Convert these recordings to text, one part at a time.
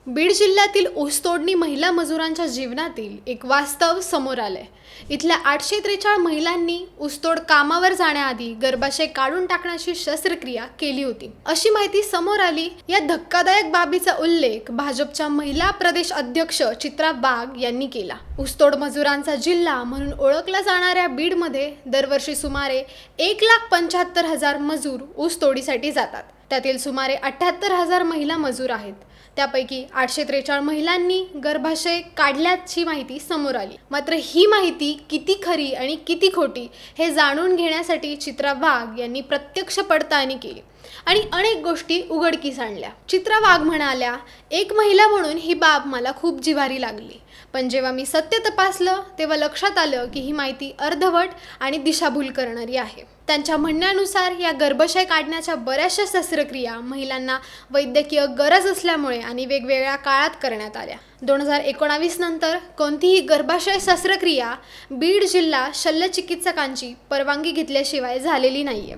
बीड जिल्ह्यातील ऊसतोडणी महिला मजुरांच्या जीवनातील एक वास्तव समोर आलंय। इथल्या 843 महिलांनी ऊसतोड कामावर जाण्याआधी गर्भाशय काढून टाकण्याची शस्त्रक्रिया केली होती, अशी माहिती समोर आली। या धक्कादायक बाबीचा उल्लेख भाजपच्या महिला प्रदेश अध्यक्ष चित्रा वाघ यांनी केला। ऊसतोड मजुरांचा जिल्हा म्हणून ओळखला जाणाऱ्या बीडमध्ये दरवर्षी सुमारे 1,75,000 मजूर ऊसतोडीसाठी जातात। त्यातील सुमारे 78,000 महिला मजूर आहेत। त्यापैकी 843 महिलांनी गर्भाशय काढल्याची माहिती समोर आली। मात्र ही माहिती किती खरी आणि किती खोटी हे जाणून घेण्यासाठी चित्रा वाघ यांनी प्रत्यक्ष पडताळणी केली आणि अनेक गोष्टी उघडकीस आणल्या। चित्रा वाघ म्हणाल्या, एक महिला म्हणून ही बाब मला खूप जिव्हारी लागली, पण जेव्हा मी सत्य तपासलं तेव्हा लक्षात आलं की ही माहिती अर्धवट आणि दिशाभूल करणारी आहे। त्यांच्या म्हणण्यानुसार या गर्भाशय काढण्याच्या बऱ्याचशा शस्त्रक्रिया महिलांना वैद्यकीय गरज असल्यामुळे आणि वेगवेगळ्या काळात करण्यात आल्या। 2019 नंतर कोणतीही गर्भाशय शस्त्रक्रिया बीड जिल्हा शल्यचिकित्सकांची परवानगी घेतल्याशिवाय झालेली नाहीये।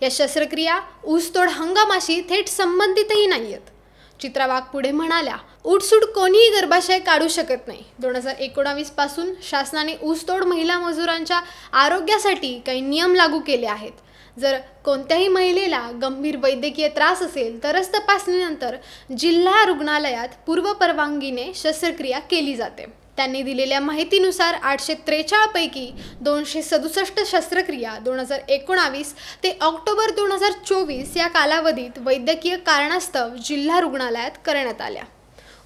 या शस्त्रक्रिया ऊसतोड हंगामाशी थेट संबंधितही नाहीयेत। चित्रा वाघ पुढे म्हणाल्या, उठसूट कोणीही गर्भाशय काढू शकत नाही। 2019 पासून शासनाने ऊसतोड महिला मजुरांच्या आरोग्यासाठी काही नियम लागू केले आहेत। जर कोणत्याही महिलेला गंभीर वैद्यकीय त्रास असेल तरच तपासणीनंतर जिल्हा रुग्णालयात पूर्वपरवानगीने शस्त्रक्रिया केली जाते। त्यांनी दिलेल्या माहितीनुसार 843 पैकी 267 शस्त्रक्रिया 2019 ते ऑक्टोबर 2024 या कालावधीत वैद्यकीय कारणास्तव जिल्हा रुग्णालयात करण्यात आल्या।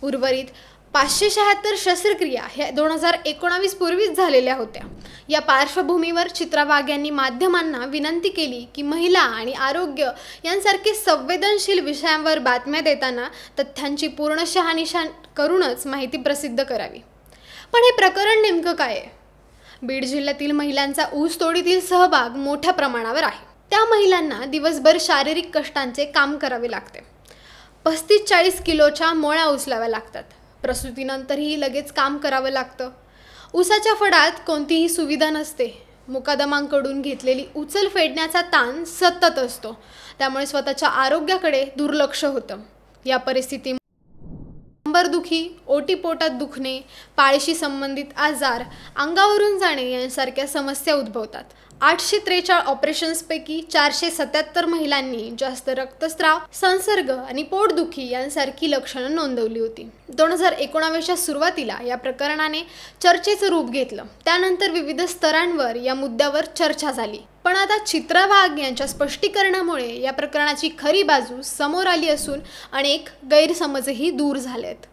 उर्वरित 576 शस्त्रक्रिया ह्या 2019 पूर्वीच झालेल्या होत्या। या पार्श्वभूमीवर चित्रा वाघ यांनी माध्यमांना विनंती केली की महिला आणि आरोग्य यांसारखे संवेदनशील विषयांवर बातम्या देताना तथ्यांची पूर्ण शहानिशा करूनच माहिती प्रसिद्ध करावी। पण हे प्रकरण नेमकं काय आहे? बीड जिल्ह्यातील महिलांचा ऊसतोडीतील सहभाग मोठ्या प्रमाणावर आहे। त्या महिलांना दिवसभर शारीरिक कष्टांचे काम करावे लागते। 35-40 किलोच्या मोळ्या उचलाव्या लागतात। प्रसूतीनंतरही लगेच काम करावं लागतं। ऊसाच्या फडात कोणतीही सुविधा नसते। मुकादमांकडून घेतलेली उचल फेडण्याचा ताण सतत असतो, त्यामुळे स्वतःच्या आरोग्याकडे दुर्लक्ष होतं। या परिस्थितीमुळे कंबरदुखी, ओटीपोटात दुखणे, पाळीशी संबंधित आजार, अंगावरून जाणे यांसारख्या समस्या उद्भवतात। 843 ऑपरेशन्सपैकी 477 महिलांनी जास्त रक्तस्राव, संसर्ग आणि पोटदुखी यांसारखी लक्षणं नोंदवली होती। 2019च्या सुरुवातीला या प्रकरणाने चर्चेचं रूप घेतलं। त्यानंतर विविध स्तरांवर या मुद्द्यावर चर्चा झाली। पण आता चित्रा वाघ यांच्या स्पष्टीकरणामुळे या प्रकरणाची खरी बाजू समोर आली असून अनेक गैरसमजही दूर झालेत।